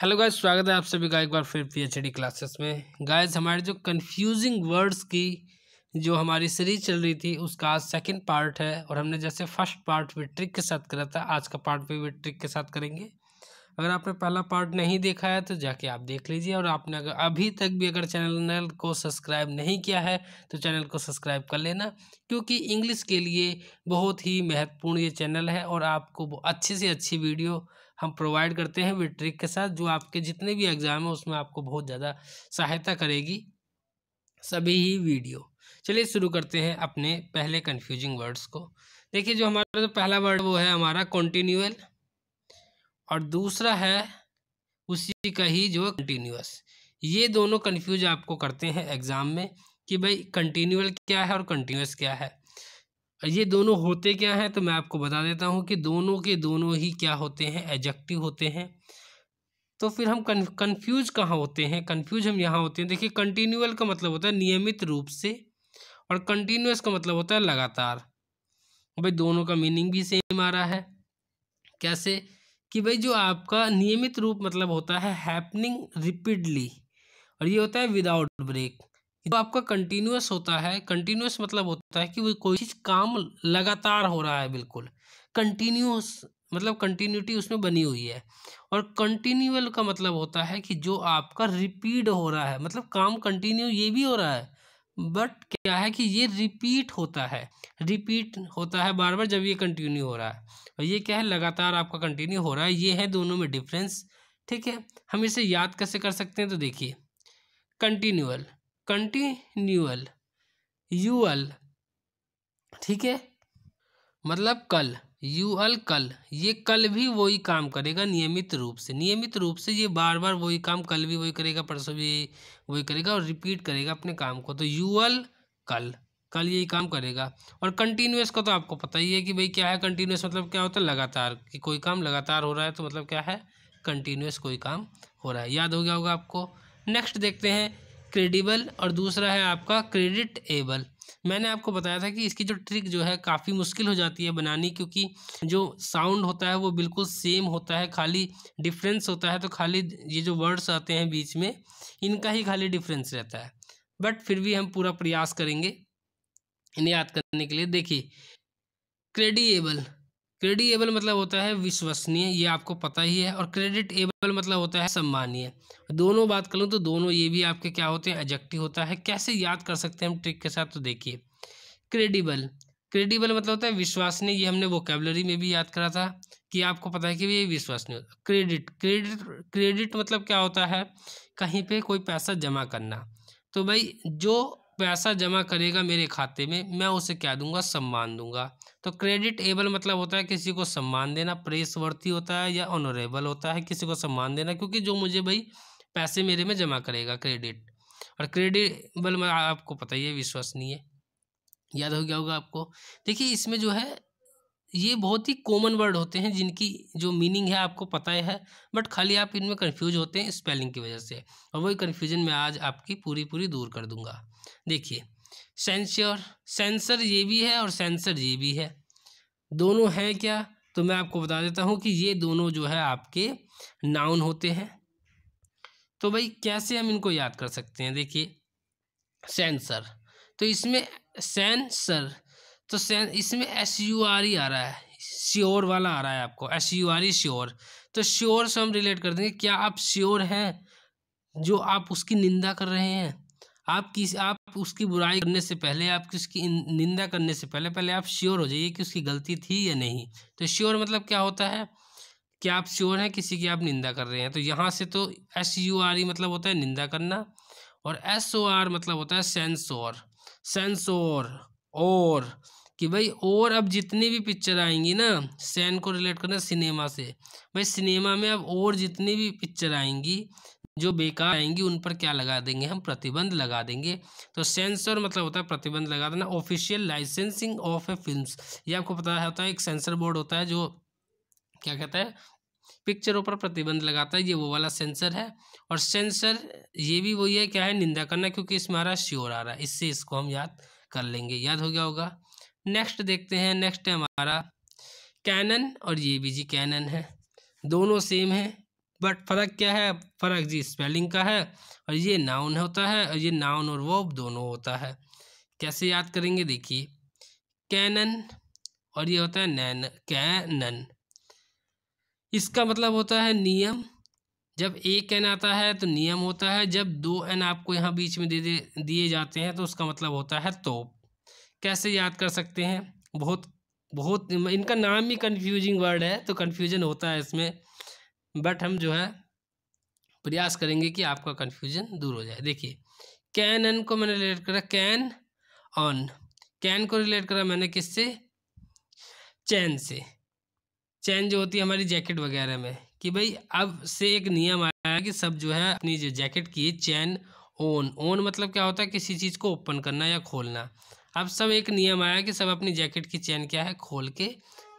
Hello guys, स्वागत है आप सभी का एक बार फिर पीएचडी क्लासेस में। गाइस, हमारे जो कंफ्यूजिंग वर्ड्स की जो हमारी सीरीज चल रही थी उसका आज सेकंड पार्ट है। और हमने जैसे फर्स्ट पार्ट भी ट्रिक के साथ करा था, आज का पार्ट भी ट्रिक के साथ करेंगे। अगर आपने पहला पार्ट नहीं देखा है तो जाके आप देख लीजिए। और आपने अगर अभी तक भी अगर चैनल को सब्सक्राइब नहीं किया है तो चैनल को सब्सक्राइब कर लेना, क्योंकि इंग्लिश के लिए बहुत ही महत्वपूर्ण ये चैनल है। और आपको अच्छी से अच्छी वीडियो हम प्रोवाइड करते हैं विद ट्रिक के साथ, जो आपके जितने भी एग्जाम है उसमें आपको बहुत ज़्यादा सहायता करेगी सभी ही वीडियो। चलिए शुरू करते हैं अपने पहले कंफ्यूजिंग वर्ड्स को। देखिए, जो हमारा जो पहला वर्ड वो है हमारा कॉन्टिन्यूअल, और दूसरा है उसी का ही जो कंटिन्यूअस। ये दोनों कंफ्यूज आपको करते हैं एग्जाम में कि भाई कंटिन्यूअल क्या है और कंटिन्यूअस क्या है। ये दोनों होते क्या हैं तो मैं आपको बता देता हूँ कि दोनों के दोनों ही क्या होते हैं, एडजेक्टिव होते हैं। तो फिर हम कंफ्यूज कहाँ होते हैं? कंफ्यूज हम यहाँ होते हैं। देखिए, कंटिन्यूअल का मतलब होता है नियमित रूप से, और कंटिन्यूअस का मतलब होता है लगातार। भाई दोनों का मीनिंग भी सेम आ रहा है। कैसे? कि भाई जो आपका नियमित रूप मतलब होता है हैपनिंग रिपीटली, और ये होता है विदाउट ब्रेक। जो आपका कंटिन्यूअस होता है, कंटिन्यूअस मतलब होता है कि वो कोई चीज़ काम लगातार हो रहा है, बिल्कुल कंटिन्यूअस, मतलब कंटिन्यूटी उसमें बनी हुई है। और कंटिन्यूअल का मतलब होता है कि जो आपका रिपीट हो रहा है, मतलब काम कंटिन्यू ये भी हो रहा है, बट क्या है कि ये रिपीट होता है, रिपीट होता है बार बार जब ये कंटिन्यू हो रहा है। और ये क्या है, लगातार आपका कंटिन्यू हो रहा है। ये है दोनों में डिफरेंस। ठीक है, हम इसे याद कैसे कर सकते हैं? तो देखिए, कंटिन्यूअल, कंटिन्यूअल, यूअल, ठीक है, मतलब कल, यूअल कल, ये कल भी वही काम करेगा नियमित रूप से। नियमित रूप से ये बार बार वही काम, कल भी वही करेगा, परसों भी वही करेगा, और रिपीट करेगा अपने काम को। तो यूअल कल, कल यही काम करेगा। और कंटिन्यूअस का तो आपको पता ही है कि भाई क्या है कंटिन्यूअस, मतलब क्या होता है, लगातार, कि कोई काम लगातार हो रहा है तो मतलब क्या है, कंटिन्यूअस कोई काम हो रहा है। याद हो गया होगा आपको। नेक्स्ट देखते हैं क्रेडिबल, और दूसरा है आपका क्रेडिट एबल। मैंने आपको बताया था कि इसकी जो ट्रिक जो है काफ़ी मुश्किल हो जाती है बनानी, क्योंकि जो साउंड होता है वो बिल्कुल सेम होता है, खाली डिफरेंस होता है। तो खाली ये जो वर्ड्स आते हैं बीच में, इनका ही खाली डिफरेंस रहता है। बट फिर भी हम पूरा प्रयास करेंगे इन्हें याद करने के लिए। देखिए, क्रेडिएबल, क्रेडिएबल मतलब होता है विश्वसनीय, ये आपको पता ही है। और क्रेडिट एबल मतलब होता है सम्मानीय। दोनों बात करूँ तो दोनों ये भी आपके क्या होते हैं, एडजेक्टिव होता है। कैसे याद कर सकते हैं हम ट्रिक के साथ? तो देखिए, क्रेडिबल, क्रेडिबल मतलब होता है विश्वसनीय। ये हमने वोकेबलरी में भी याद करा था कि आपको पता है कि ये विश्वसनीय होता है। क्रेडिट, क्रेडिट, क्रेडिट मतलब क्या होता है, कहीं पे कोई पैसा जमा करना। तो भाई जो पैसा जमा करेगा मेरे खाते में, मैं उसे क्या दूंगा, सम्मान दूंगा। तो क्रेडिट एबल मतलब होता है किसी को सम्मान देना, प्रेस वर्ती होता है, या ऑनरेबल होता है किसी को सम्मान देना, क्योंकि जो मुझे भाई पैसे मेरे में जमा करेगा, क्रेडिट। और क्रेडिबल में आपको पता ही है विश्वसनीय। याद हो गया होगा आपको। देखिए, इसमें जो है ये बहुत ही कॉमन वर्ड होते हैं जिनकी जो मीनिंग है आपको पता है, बट खाली आप इनमें कंफ्यूज होते हैं स्पेलिंग की वजह से। और वही कंफ्यूजन मैं आज आपकी पूरी पूरी दूर कर दूंगा। देखिए, सेंश्योर, सेंसर ये भी है और सेंसर ये भी है। दोनों हैं क्या? तो मैं आपको बता देता हूँ कि ये दोनों जो है आपके नाउन होते हैं। तो भाई कैसे हम इनको याद कर सकते हैं? देखिए, सेंसर, तो इसमें सेंसर, तो इसमें SURE आ रहा है, श्योर वाला आ रहा है आपको, SURE श्योर। तो श्योर से हम रिलेट कर देंगे, क्या आप श्योर हैं जो आप उसकी निंदा कर रहे हैं? आप उसकी बुराई करने से पहले, आप किसकी निंदा करने से पहले पहले आप श्योर हो जाइए कि उसकी गलती थी या नहीं। तो श्योर मतलब क्या होता है, क्या आप श्योर हैं किसी की आप निंदा कर रहे हैं। तो यहाँ से तो SURE मतलब होता है निंदा करना, और SOR मतलब होता है सेंसोर, सेंसोर। और कि भाई, और अब जितनी भी पिक्चर आएंगी ना, सैन को रिलेट करना सिनेमा से, भाई सिनेमा में अब और जितनी भी पिक्चर आएंगी जो बेकार आएंगी उन पर क्या लगा देंगे हम, प्रतिबंध लगा देंगे। तो सेंसर मतलब होता है प्रतिबंध लगा देना। Official licensing of A films, ये आपको पता होता है, एक सेंसर बोर्ड होता है जो क्या कहता है, पिक्चरों पर प्रतिबंध लगाता है, ये वो वाला सेंसर है। और सेंसर ये भी वही है, क्या है, निंदा करना, क्योंकि इसमें हमारा श्योर आ रहा है, इससे इसको हम याद कर लेंगे। याद हो गया होगा। नेक्स्ट देखते हैं, नेक्स्ट है हमारा कैनन, और ये भी जी कैनन है, दोनों सेम है। बट फ़र्क क्या है, फ़र्क जी स्पेलिंग का है। और ये नाउन होता है और ये नाउन और वर्ब दोनों होता है। कैसे याद करेंगे देखिए, कैनन और ये होता है नैन, कैनन। इसका मतलब होता है नियम। जब एक एन आता है तो नियम होता है, जब दो एन आपको यहाँ बीच में दिए जाते हैं तो उसका मतलब होता है तोप। कैसे याद कर सकते हैं, बहुत बहुत इनका नाम ही कंफ्यूजिंग वर्ड है तो कंफ्यूजन होता है इसमें, बट हम जो है प्रयास करेंगे कि आपका कंफ्यूजन दूर हो जाए। देखिए, कैन एन को मैंने रिलेट करा कैन ऑन, कैन को रिलेट करा मैंने किससे, चैन से। चैन जो होती है हमारी जैकेट वगैरह में, कि भाई अब से एक नियम आया है कि सब जो है अपनी जो जैकेट की चैन ओन, ओन मतलब क्या होता है, किसी चीज़ को ओपन करना या खोलना। अब सब एक नियम आया कि सब अपनी जैकेट की चैन क्या है, खोल के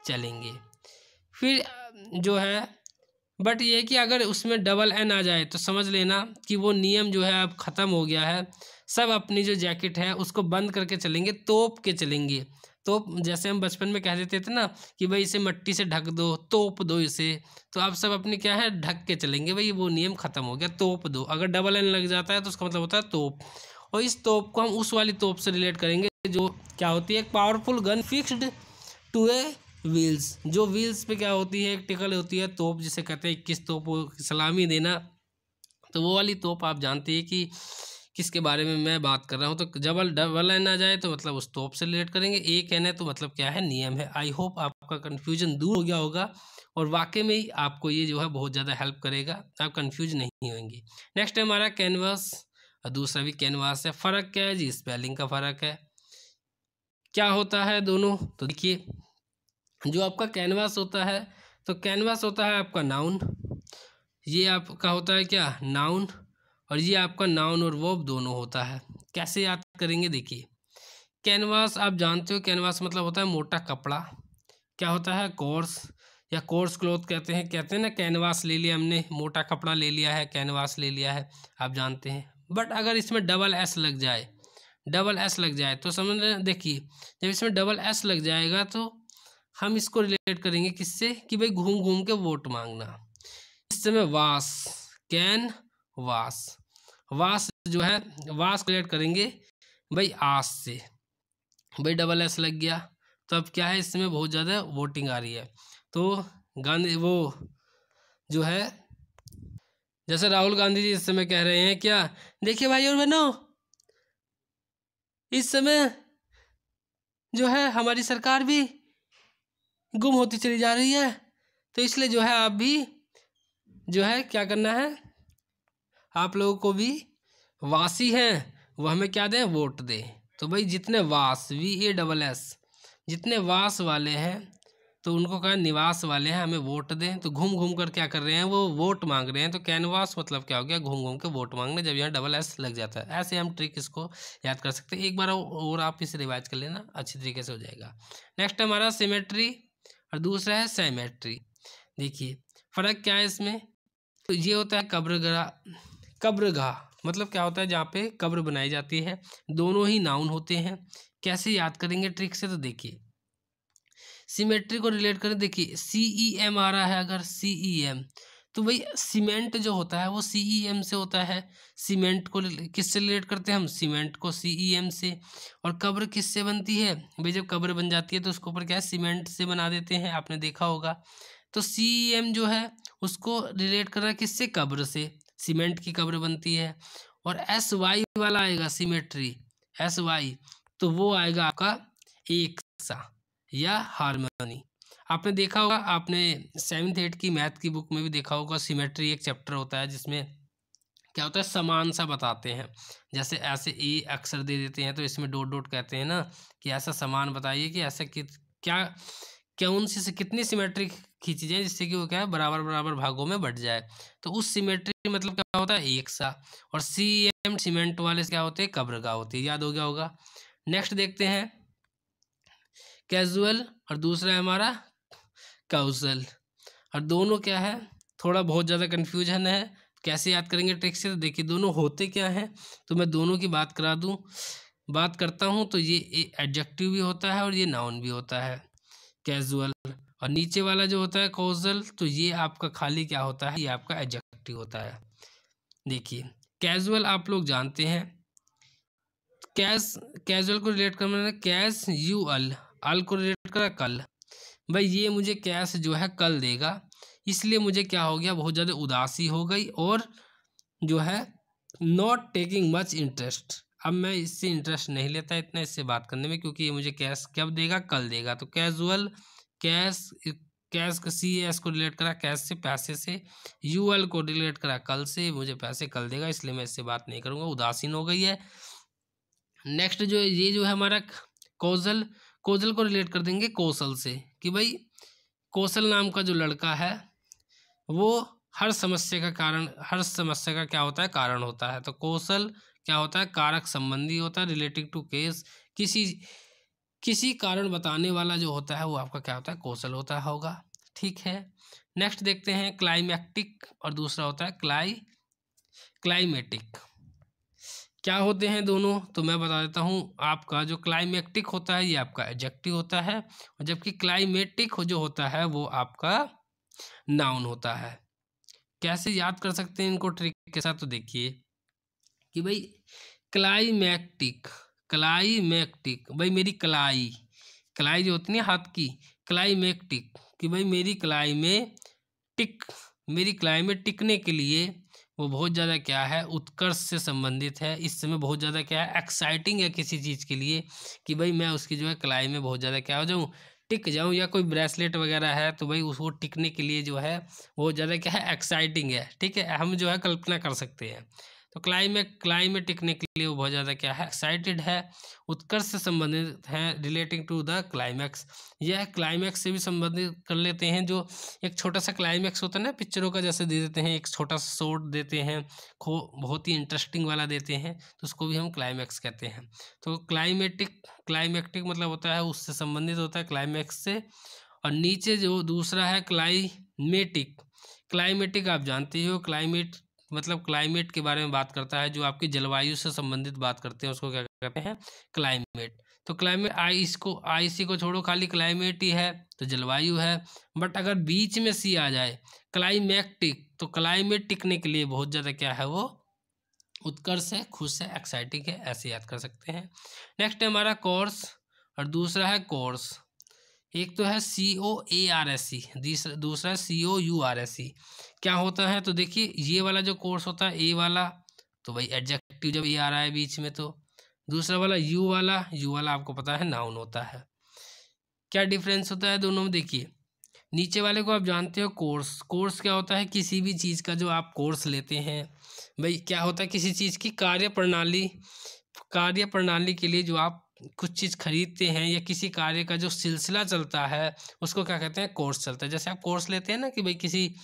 चलेंगे। फिर जो है, बट ये कि अगर उसमें डबल एन आ जाए तो समझ लेना कि वो नियम जो है अब ख़त्म हो गया है। सब अपनी जो जैकेट है उसको बंद करके चलेंगे, तोप के चलेंगे। तो जैसे हम बचपन में कह देते थे ना कि भाई इसे मिट्टी से ढक दो, तोप दो इसे, तो अब सब अपनी क्या है, ढक के चलेंगे। भाई वो नियम ख़त्म हो गया, तोप दो। अगर डबल एन लग जाता है तो उसका मतलब होता है तोप। और इस तोप को हम उस वाली तोप से रिलेट करेंगे जो क्या होती है, एक powerful gun fixed to a wheels. जो व्हील्स पे क्या होती है, एक टिकल होती है तोप, जिसे कहते हैं 21 तोप सलामी देना। तो वो वाली तोप आप जानते हैं कि किसके बारे में मैं बात कर रहा हूँ। तो जब डबल एन आ जाए तो मतलब उस तोप से रिलेट करेंगे, एक एन है तो मतलब क्या है, नियम है। आई होप आपका कन्फ्यूजन दूर हो गया होगा और वाकई में ही आपको ये जो है बहुत ज़्यादा हेल्प करेगा, आप कन्फ्यूज नहीं होंगे। नेक्स्ट है हमारा कैनवास, और दूसरा भी कैनवास है। फ़र्क क्या है जी, स्पेलिंग का फ़र्क है। क्या होता है दोनों, तो देखिए, जो आपका कैनवास होता है, तो कैनवास होता है आपका नाउन, ये आपका होता है क्या, नाउन। और ये आपका नाउन और वर्ब दोनों होता है। कैसे याद करेंगे, देखिए, कैनवास आप जानते हो, कैनवास मतलब होता है मोटा कपड़ा। क्या होता है, कोर्स या कोर्स क्लॉथ कहते हैं ना, कैनवास ले लिया हमने, मोटा कपड़ा ले लिया है, कैनवास ले लिया है, आप जानते हैं। बट अगर इसमें डबल एस लग जाए, डबल एस लग जाए तो समझ रहे हैं। देखिए, जब इसमें डबल एस लग जाएगा तो हम इसको रिलेट करेंगे किससे, कि भाई घूम घूम के वोट मांगना। इस समय वास, कैन वास, वास जो है, वास रिलेट करेंगे भाई आस से। भाई डबल एस लग गया तो अब क्या है, इसमें बहुत ज़्यादा वोटिंग आ रही है। तो गांधी वो जो है, जैसे राहुल गांधी जी इस समय कह रहे हैं क्या, देखिए भाई और बहनों, इस समय जो है हमारी सरकार भी गुम होती चली जा रही है, तो इसलिए जो है आप भी जो है क्या करना है, आप लोगों को भी वासी हैं वो हमें क्या दें, वोट दें। तो भाई जितने वास, VASS, जितने वास वाले हैं तो उनको कहा निवास वाले हैं, हमें वोट दें। तो घूम घूम कर क्या कर रहे हैं, वो वोट मांग रहे हैं। तो कैनवास मतलब क्या हो गया, घूम घूम के वोट मांगने, जब यहाँ डबल एस लग जाता है। ऐसे हम ट्रिक इसको याद कर सकते हैं। एक बार और आप इसे रिवाइज कर लेना, अच्छी तरीके से हो जाएगा। नेक्स्ट हमारा सिमेट्री और दूसरा है सेमेट्री। देखिए फ़र्क क्या है इसमें, तो ये होता है कब्रगाह, कब्रगाह मतलब क्या होता है, जहाँ पे कब्र बनाई जाती है। दोनों ही नाउन होते हैं। कैसे याद करेंगे ट्रिक से, तो देखिए, सिमेट्री को रिलेट करें। देखिए CEM आ रहा है, अगर CEM, तो भाई सीमेंट जो होता है वो CEM से होता है। सीमेंट को किससे रिलेट करते हैं हम, सीमेंट को CEM से। और कब्र किससे बनती है, भाई जब कब्र बन जाती है तो उसके ऊपर क्या है, सीमेंट से बना देते हैं, आपने देखा होगा। तो CEM जो है उसको रिलेट कर रहा है किससे, कब्र से, सीमेंट की कब्र बनती है। और SY वाला आएगा सिमेट्री, SY, तो वो आएगा आपका एक सा या हार्मनी। आपने देखा होगा, आपने 7th 8th की मैथ की बुक में भी देखा होगा, सिमेट्री एक चैप्टर होता है जिसमें क्या होता है, समान सा बताते हैं। जैसे ऐसे ए अक्षर दे देते हैं तो इसमें डॉट डॉट कहते हैं ना, कि ऐसा समान बताइए कि ऐसा क्या कौन सी से कितनी सिमेट्री खींची जाए जिससे कि वो क्या है, बराबर बराबर भागों में बढ़ जाए। तो उस सिमेट्री मतलब क्या होता है, एक सा। और CEM सीमेंट वाले से क्या होते हैं, कब्रगाह होती है, याद हो गया होगा। नेक्स्ट देखते हैं कैजुअल और दूसरा है हमारा काउजल। और दोनों क्या है, थोड़ा बहुत ज़्यादा कन्फ्यूजन है। कैसे याद करेंगे ट्रिक से, तो देखिए दोनों होते क्या हैं, तो मैं दोनों की बात करता हूँ। तो ये एडजेक्टिव भी होता है और ये नाउन भी होता है, कैजुअल और नीचे वाला जो होता है कॉजल, तो ये आपका खाली क्या होता है, ये आपका एडजेक्टिव होता है। देखिए कैजुअल आप लोग जानते हैं, कैजुअल को रिलेट करना, कैश यू अल को रिलेट करा कल। भाई ये मुझे कैश जो है कल देगा, इसलिए मुझे क्या हो गया, बहुत ज़्यादा उदासी हो गई और जो है नॉट टेकिंग मच इंटरेस्ट। अब मैं इससे इंटरेस्ट नहीं लेता इतना इससे बात करने में, क्योंकि ये मुझे कैश कब देगा, कल देगा। तो कैजुअल कैश, कैश का सी एस को रिलेट करा कैश से, पैसे से, यू एल को रिलेट करा कल से, मुझे पैसे कल देगा, इसलिए मैं इससे बात नहीं करूँगा, उदासीन हो गई है। नेक्स्ट जो ये जो है हमारा कौशल, कौशल को रिलेट कर देंगे कौशल से, कि भाई कौशल नाम का जो लड़का है वो हर समस्या का कारण, हर समस्या का क्या होता है, कारण होता है। तो कौशल क्या होता है, कारक संबंधी होता है, रिलेटिव टू केस, किसी कारण बताने वाला जो होता है वो आपका क्या होता है, कौशल होता होगा। ठीक है, नेक्स्ट देखते हैं क्लाइमैक्टिक और दूसरा होता है क्लाइमेटिक। क्या होते हैं दोनों, तो मैं बता देता हूँ। आपका जो क्लाइमेक्टिक होता है ये आपका एडजेक्टिव होता है, और जबकि क्लाइमेटिक जो होता है वो आपका नाउन होता है। कैसे याद कर सकते हैं इनको ट्रिक के साथ, तो देखिए कि भाई क्लाइमैक्टिक, क्लाइमैक्टिक भाई मेरी कलाई, कलाई जो होती है हाथ की, क्लाइमैक्टिक कि भाई मेरी कलाई में टिक, मेरी कलाई में टिकने के लिए वो बहुत ज़्यादा क्या है, उत्कर्ष से संबंधित है। इस समय बहुत ज़्यादा क्या है, एक्साइटिंग है किसी चीज़ के लिए, कि भाई मैं उसकी जो है कलाई में बहुत ज़्यादा क्या हो जाऊँ, टिक जाऊँ। या कोई ब्रेसलेट वगैरह है तो भाई उसको टिकने के लिए जो है बहुत ज़्यादा क्या है, एक्साइटिंग है। ठीक है, हम जो है कल्पना कर सकते हैं। तो कलाई में टिकने के लिए वो बहुत ज़्यादा क्या है, एक्साइटेड है, उत्कर्ष से संबंधित है, रिलेटिंग टू द क्लाइमैक्स। यह क्लाइमैक्स से भी संबंधित कर लेते हैं, जो एक छोटा सा क्लाइमैक्स होता है ना पिक्चरों का, जैसे दे देते हैं एक छोटा सा शॉट देते हैं, बहुत ही इंटरेस्टिंग वाला देते हैं, तो उसको भी हम क्लाइमैक्स कहते हैं। तो क्लाइमैक्टिक मतलब होता है उससे संबंधित होता है क्लाइमैक्स से। और नीचे जो दूसरा है क्लाइमेटिक, क्लाइमेटिक आप जानते हो, क्लाइमेट मतलब क्लाइमेट के बारे में बात करता है, जो आपकी जलवायु से संबंधित बात करते हैं उसको क्या कहते हैं, क्लाइमेट। तो क्लाइमेट आई सी को छोड़ो, खाली क्लाइमेट ही है तो जलवायु है। बट अगर बीच में सी आ जाए क्लाइमैक्टिक, तो क्लाइमेट टिकने के लिए बहुत ज़्यादा क्या है, वो उत्कर्ष है, खुश है, एक्साइटिंग है, ऐसे याद कर सकते हैं। नेक्स्ट है हमारा कोर्स और दूसरा है कोर्स। एक तो है COARSE, दूसरा है COURSE। क्या होता है, तो देखिए ये वाला जो कोर्स होता है ए वाला, तो भाई एडजेक्टिव जब ए आ रहा है बीच में, तो दूसरा वाला यू वाला आपको पता है नाउन होता है। क्या डिफरेंस होता है दोनों में, देखिए नीचे वाले को आप जानते हो कोर्स क्या होता है, किसी भी चीज़ का जो आप कोर्स लेते हैं, भाई क्या होता है, किसी चीज़ की कार्यप्रणाली के लिए जो आप कुछ चीज़ खरीदते हैं, या किसी कार्य का जो सिलसिला चलता है उसको क्या कहते हैं, कोर्स चलता है। जैसे आप कोर्स लेते हैं ना कि भाई किसी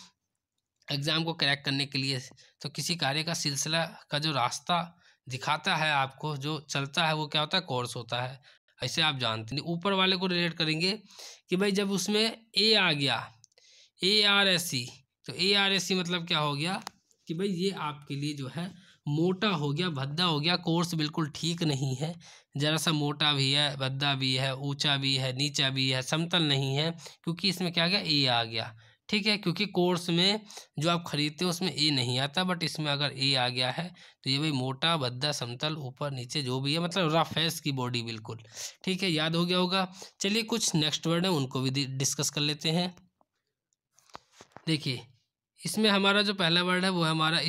एग्ज़ाम को क्रैक करने के लिए, तो किसी कार्य का सिलसिला का जो रास्ता दिखाता है आपको, जो चलता है, वो क्या होता है, कोर्स होता है। ऐसे आप जानते हैं। ऊपर वाले को रिलेट करेंगे कि भाई जब उसमें ए आ गया, ARSE, तो ARSE मतलब क्या हो गया कि भाई ये आपके लिए जो है मोटा हो गया, भद्दा हो गया, कोर्स बिल्कुल ठीक नहीं है, ज़रा सा मोटा भी है, भद्दा भी है, ऊंचा भी है, नीचा भी है, समतल नहीं है, क्योंकि इसमें क्या गया, ए आ गया। ठीक है, क्योंकि कोर्स में जो आप खरीदते हो उसमें ए नहीं आता, बट इसमें अगर ए आ गया है तो ये भाई मोटा, भद्दा, समतल, ऊपर नीचे जो भी है, मतलब रफ है इसकी बॉडी बिल्कुल। ठीक है, याद हो गया होगा। चलिए कुछ नेक्स्ट वर्ड है उनको भी डिस्कस कर लेते हैं। देखिए इसमें हमारा जो पहला वर्ड है वो है हमारा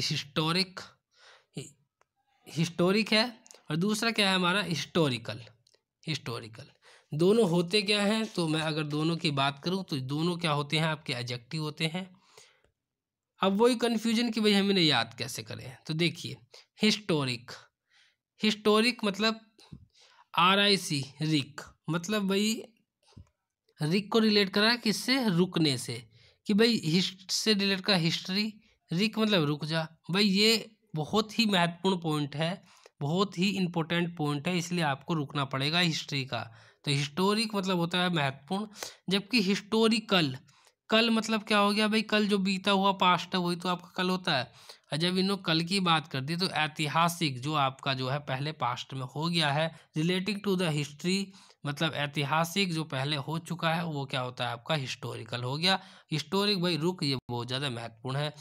हिस्टोरिक है, और दूसरा क्या है हमारा, हिस्टोरिकल। दोनों होते क्या हैं, तो मैं अगर दोनों की बात करूं तो दोनों क्या होते हैं, आपके एडजेक्टिव होते हैं। अब वही कन्फ्यूजन कि भाई हम इन्हें याद कैसे करें, तो देखिए हिस्टोरिक मतलब RIC, रिक, मतलब भाई रिक को रिलेट करा किससे, रुकने से, कि भाई हिस्ट से रिलेट करा हिस्ट्री, रिक मतलब रुक जा। भाई ये बहुत ही महत्वपूर्ण पॉइंट है, बहुत ही इम्पोर्टेंट पॉइंट है, इसलिए आपको रुकना पड़ेगा हिस्ट्री का। तो हिस्टोरिक मतलब होता है महत्वपूर्ण, जबकि हिस्टोरिकल कल मतलब क्या हो गया भाई, कल जो बीता हुआ पास्ट है वही तो आपका कल होता है। और जब इन्होंने कल की बात कर दी तो ऐतिहासिक जो आपका जो है पहले पास्ट में हो गया है, रिलेटिंग टू द हिस्ट्री, मतलब ऐतिहासिक जो पहले हो चुका है वो क्या होता है आपका हिस्टोरिकल हो गया। हिस्टोरिक भाई रुक, ये बहुत ज़्यादा महत्वपूर्ण है।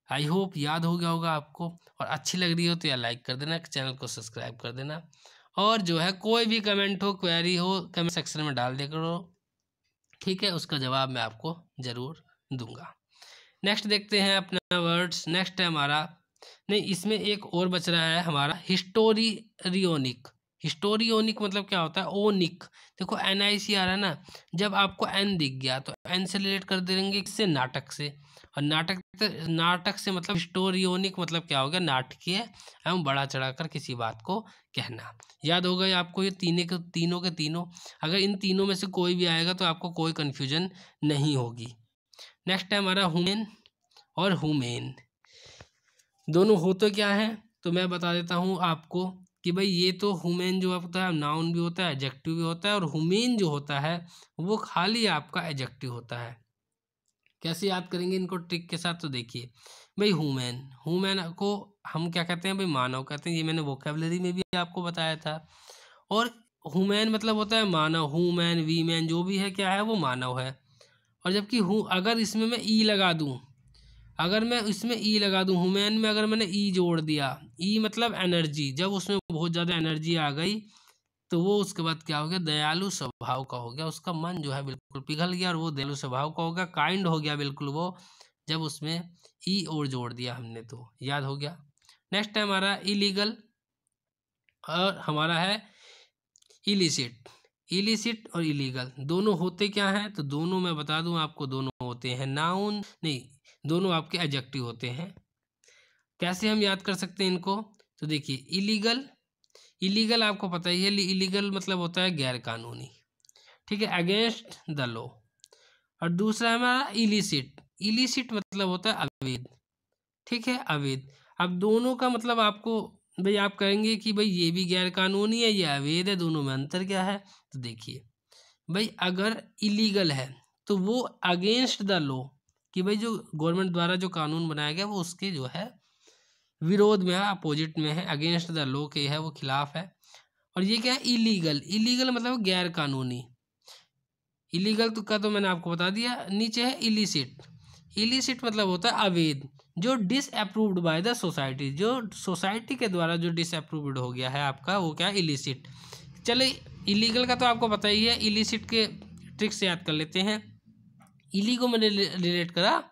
आई होप याद हो गया होगा आपको, और अच्छी लग रही हो तो यार लाइक कर देना, चैनल को सब्सक्राइब कर देना, और जो है कोई भी कमेंट हो, क्वेरी हो, कमेंट सेक्शन में डाल दे करो, ठीक है, उसका जवाब मैं आपको ज़रूर दूंगा। नेक्स्ट देखते हैं अपना वर्ड्स। नेक्स्ट है हमारा, नहीं इसमें एक और बच रहा है हमारा हिस्टोरियोनिक। हिस्टोरियोनिक मतलब क्या होता है, ओनिक। देखो NIC आ रहा है ना, जब आपको एन दिख गया तो एन से रिलेट कर देंगे किससे, नाटक से। और नाटक से मतलब हिस्टोरियोनिक मतलब क्या हो गया, नाटकीय एवं बढ़ा चढ़ाकर किसी बात को कहना। याद होगा ये आपको, ये तीनों के तीनों, अगर इन तीनों में से कोई भी आएगा तो आपको कोई कन्फ्यूजन नहीं होगी। नेक्स्ट है हमारा हुमेन और हुमेन, दोनों होते क्या हैं तो मैं बता देता हूँ आपको कि भाई ये तो हुमेन जो होता है नाउन भी होता है, एडजेक्टिव भी होता है, और हुमेन जो होता है वो खाली आपका एडजेक्टिव होता है। कैसे याद करेंगे इनको ट्रिक के साथ, तो देखिए भाई हुमेन को हम क्या कहते हैं भाई, मानव कहते हैं, ये मैंने वोकेबलरी में भी आपको बताया था। और हुमेन मतलब होता है मानव, हुमैन वीमेन जो भी है क्या है वो मानव है। और जबकि अगर इसमें मैं ई लगा दूं, अगर मैं इसमें ई लगा दूं हुमैन में, अगर मैंने ई जोड़ दिया, ई मतलब एनर्जी, जब उसमें बहुत ज़्यादा एनर्जी आ गई तो वो उसके बाद क्या हो गया, दयालु स्वभाव का हो गया, उसका मन जो है बिल्कुल पिघल गया और वो दयालु स्वभाव का हो गया, काइंड हो गया बिल्कुल वो, जब उसमें ई और जोड़ दिया हमने, तो याद हो गया। नेक्स्ट है हमारा इलीगल, और हमारा है इलिसिट। इलिसिट और इलीगल दोनों होते क्या हैं, तो दोनों मैं बता दूं आपको, दोनों होते हैं नाउन, नहीं दोनों आपके एडजेक्टिव होते हैं। कैसे हम याद कर सकते हैं इनको, तो देखिए इलीगल आपको पता ही है, इलीगल मतलब होता है गैर कानूनी, ठीक है, अगेंस्ट द लॉ। और दूसरा है हमारा इलिसिट, इलिसिट मतलब होता है अवैध, ठीक है, अवैध। अब दोनों का मतलब आपको भाई आप कहेंगे कि भाई ये भी गैर कानूनी है, ये अवैध है, दोनों में अंतर क्या है, तो देखिए भाई अगर इलीगल है तो वो अगेंस्ट द लॉ, कि भाई जो गवर्नमेंट द्वारा जो कानून बनाया गया वो उसके जो है विरोध में है, अपोजिट में है, अगेंस्ट द लॉ के है, वो खिलाफ है। और ये क्या है, इलीगल, इलीगल मतलब गैर कानूनी, इलीगल तो मैंने आपको बता दिया। नीचे है इलिसिट, इलिसिट मतलब होता है अवैध, जो डिसअप्रूव्ड बाय द सोसाइटी, जो सोसाइटी के द्वारा जो डिसअप्रूव्ड हो गया है आपका, वो क्या है, इलिसिट। चले इलीगल का तो आपको पता ही है, इलिसिट के ट्रिक से याद कर लेते हैं। इली को मैंने रिलेट करा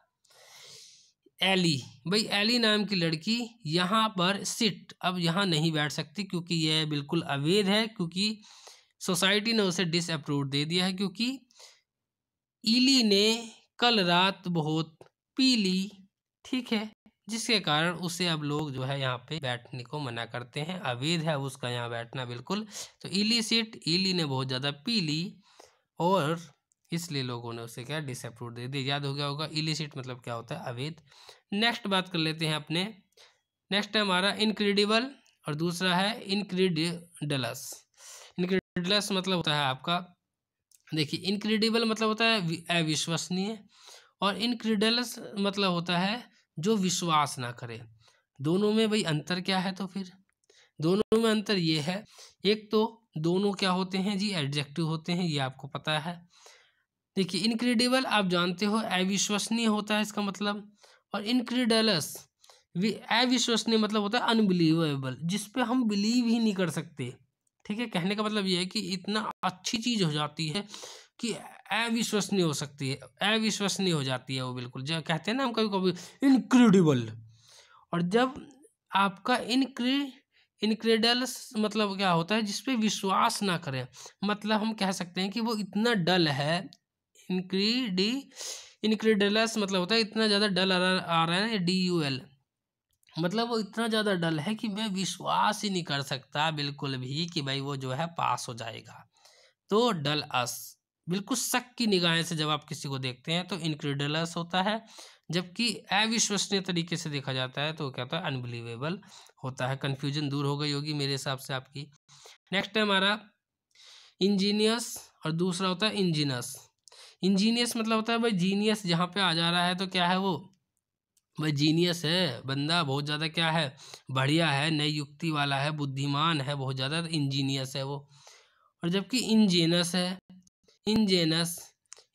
एली, भाई एली नाम की लड़की यहाँ पर सिट, अब यहाँ नहीं बैठ सकती क्योंकि यह बिल्कुल अवैध है, क्योंकि सोसाइटी ने उसे डिसअप्रूव दे दिया है, क्योंकि इली ने कल रात बहुत पी ली, ठीक है, जिसके कारण उसे अब लोग जो है यहाँ पे बैठने को मना करते हैं, अवैध है उसका यहाँ बैठना बिल्कुल। तो इलिसिट, इली ने बहुत ज़्यादा पी ली और इसलिए लोगों ने उसे क्या डिसअप्रूव दे दिया। याद हो गया होगा इलिसिट मतलब क्या होता है, अवैध। नेक्स्ट बात कर लेते हैं अपने, नेक्स्ट है हमारा इनक्रेडिबल और दूसरा है इनक्रेडिबलस। इनक्रेडिबलस मतलब होता है आपका, देखिए इनक्रेडिबल मतलब होता है अविश्वसनीय, और इनक्रेडलस मतलब होता है जो विश्वास ना करे। दोनों में भाई अंतर क्या है, तो फिर दोनों में अंतर ये है, एक तो दोनों क्या होते हैं जी, एडजेक्टिव होते हैं, ये आपको पता है। देखिए इनक्रेडिबल आप जानते हो अविश्वसनीय होता है इसका मतलब, और इनक्रेडलस अविश्वसनीय मतलब होता है अनबिलीवेबल, जिस पे हम बिलीव ही नहीं कर सकते, ठीक है। कहने का मतलब ये है कि इतना अच्छी चीज हो जाती है कि अविश्वसनीय हो सकती है, अविश्वसनीय हो जाती है वो बिल्कुल, जो कहते हैं ना हम कभी कभी इनक्रेडिबल। और जब आपका इनक्रेडल्स मतलब क्या होता है, जिसपे विश्वास ना करें, मतलब हम कह सकते हैं कि वो इतना डल है, इनक्रेडलस मतलब होता है इतना ज़्यादा डल आ रहा है, DUL मतलब वो इतना ज़्यादा डल है कि मैं विश्वास ही नहीं कर सकता बिल्कुल भी कि भाई वो जो है पास हो जाएगा। तो डल अस, बिल्कुल शक की निगाहें से जब आप किसी को देखते हैं तो इनक्रेडलस होता है, जबकि अविश्वसनीय तरीके से देखा जाता है तो क्या होता है, अनबिलीवेबल होता है। कन्फ्यूजन दूर हो गई होगी मेरे हिसाब से आपकी। नेक्स्ट है हमारा इंजीनियस और दूसरा होता है इंजीनस। इंजीनियस मतलब होता है भाई जीनियस, जहाँ पे आ जा रहा है तो क्या है वो भाई जीनियस है, बंदा बहुत ज़्यादा क्या है, बढ़िया है, नई युक्ति वाला है, बुद्धिमान है बहुत ज़्यादा, तो इंजीनियस है वो। और जबकि इंजेनस है, इंजेनस,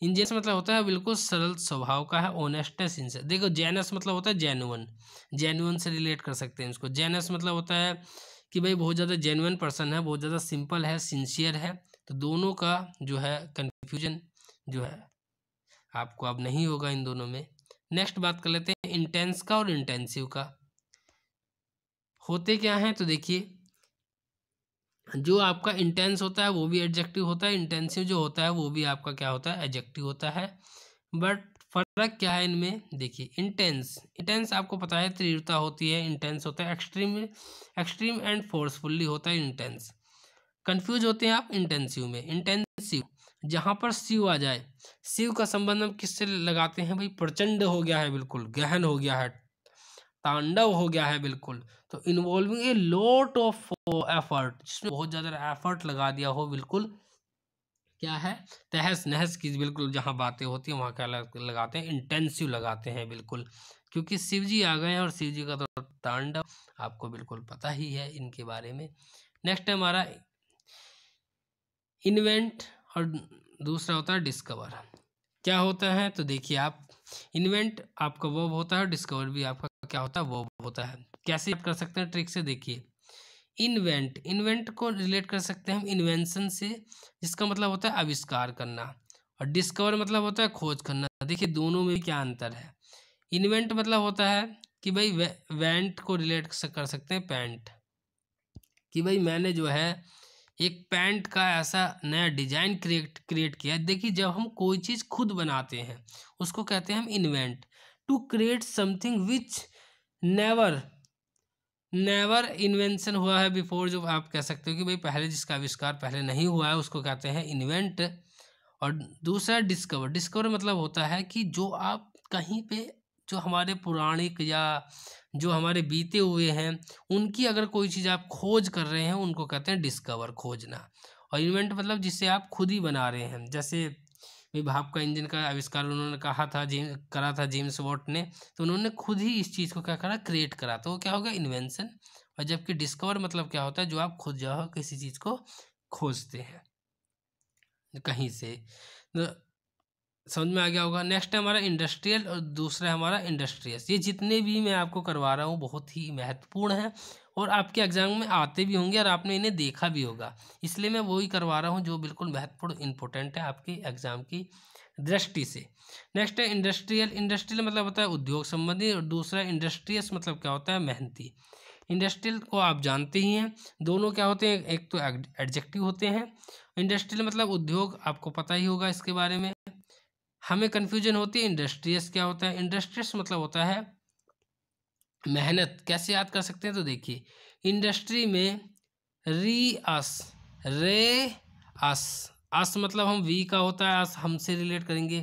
इंजेनस मतलब होता है बिल्कुल सरल स्वभाव का है, ऑनेस्टनेस इनसे। देखो जेनस मतलब होता है जेन्युइन, जेन्युइन से रिलेट कर सकते हैं इसको। जेनस मतलब होता है कि भाई बहुत ज़्यादा जेन्युइन पर्सन है, बहुत ज़्यादा सिंपल है, सिंसियर है। तो दोनों का जो है कन्फ्यूजन जो है आपको अब नहीं होगा इन दोनों में। नेक्स्ट बात कर लेते हैं इंटेंस का और इंटेंसिव का। होते क्या हैं तो देखिए, जो आपका इंटेंस होता है वो भी एडजेक्टिव होता है, इंटेंसिव जो होता है वो भी आपका क्या होता है, एडजेक्टिव होता है। बट फर्क क्या है इनमें, देखिए इंटेंस, इंटेंस आपको पता है तीव्रता होती है, इंटेंस होता है एक्सट्रीम, एक्सट्रीम एंड फोर्सफुल्ली होता है इंटेंस। कंफ्यूज होते हैं आप इंटेंसिव में। इंटेंसिव जहाँ पर सिव आ जाए, सिव का संबंध हम किससे लगाते हैं भाई, प्रचंड हो गया है, बिल्कुल गहन हो गया है, तांडव हो गया है बिल्कुल। तो involving a lot of effort, जिसमें बहुत ज़्यादा एफर्ट लगा दिया हो, बिल्कुल क्या है, तहस नहस की बिल्कुल जहाँ बातें होती हैं वहाँ क्या लगाते हैं, इंटेंसिव लगाते हैं बिल्कुल। क्योंकि शिव जी आ गए हैं और शिव जी का तो तांडव आपको बिल्कुल पता ही है इनके बारे में। नेक्स्ट है हमारा इन्वेंट और दूसरा होता है डिस्कवर। क्या होता है तो देखिए आप, इन्वेंट आपका वर्ब होता है, डिस्कवर भी आपका क्या होता है, वर्ब होता है। कैसे आप कर सकते हैं ट्रिक से, देखिए इन्वेंट, इन्वेंट को रिलेट कर सकते हैं हम इन्वेंशन से, जिसका मतलब होता है आविष्कार करना। और डिस्कवर मतलब होता है खोज करना। देखिए दोनों में क्या अंतर है। इन्वेंट मतलब होता है कि भाई वेंट को रिलेट कर सकते हैं पैंट, कि भाई मैंने जो है एक पैंट का ऐसा नया डिजाइन क्रिएट किया। देखिए जब हम कोई चीज़ खुद बनाते हैं उसको कहते हैं हम invent. To create something which never, never invention हुआ है बिफोर, जो आप कह सकते हो कि भाई पहले जिसका आविष्कार पहले नहीं हुआ है उसको कहते हैं इन्वेंट। और दूसरा डिस्कवर, डिस्कवर मतलब होता है कि जो आप कहीं पे, जो हमारे पौराणिक या जो हमारे बीते हुए हैं उनकी अगर कोई चीज़ आप खोज कर रहे हैं उनको कहते हैं डिस्कवर, खोजना। और इन्वेंट मतलब जिसे आप खुद ही बना रहे हैं। जैसे भाप का इंजन का आविष्कार उन्होंने कहा था, करा था जेम्स वॉट ने, तो उन्होंने खुद ही इस चीज़ को क्या करा, क्रिएट करा, तो वो क्या होगा इन्वेंशन। और जबकि डिस्कवर मतलब क्या होता है, जो आप खुद जो है किसी चीज़ को खोजते हैं कहीं से। तो समझ में आ गया होगा। नेक्स्ट है हमारा इंडस्ट्रियल और दूसरा है हमारा इंडस्ट्रियस। ये जितने भी मैं आपको करवा रहा हूँ बहुत ही महत्वपूर्ण है और आपके एग्जाम में आते भी होंगे और आपने इन्हें देखा भी होगा, इसलिए मैं वही करवा रहा हूँ जो बिल्कुल महत्वपूर्ण इंपॉर्टेंट है आपकी एग्जाम की दृष्टि से। नेक्स्ट है इंडस्ट्रियल, इंडस्ट्रियल मतलब होता है उद्योग संबंधी, और दूसरा इंडस्ट्रियस मतलब क्या होता है, मेहनती। इंडस्ट्रियल को आप जानते ही हैं, दोनों क्या होते हैं, एक तो एडजेक्टिव होते हैं। इंडस्ट्रियल मतलब उद्योग, आपको पता ही होगा इसके बारे में। हमें कन्फ्यूजन होती है इंडस्ट्रियस क्या होता है, इंडस्ट्रियस मतलब होता है मेहनत। कैसे याद कर सकते हैं तो देखिए, इंडस्ट्री में री अस, रे अस, अस मतलब हम वी का होता है, अस हमसे रिलेट करेंगे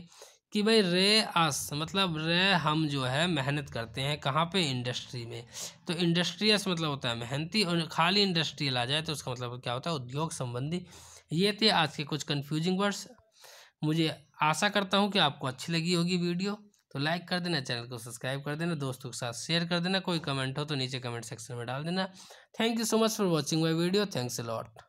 कि भाई रे अस मतलब रे हम जो है मेहनत करते हैं कहाँ पे, इंडस्ट्री में। तो इंडस्ट्रियस मतलब होता है मेहनती, और खाली इंडस्ट्रियल आ जाए तो उसका मतलब क्या होता है, उद्योग संबंधी। ये थे आज के कुछ कन्फ्यूजिंग वर्ड्स। मुझे आशा करता हूँ कि आपको अच्छी लगी होगी वीडियो, तो लाइक कर देना, चैनल को सब्सक्राइब कर देना, दोस्तों के साथ शेयर कर देना, कोई कमेंट हो तो नीचे कमेंट सेक्शन में डाल देना। Thank you so much for watching my video, thanks a lot.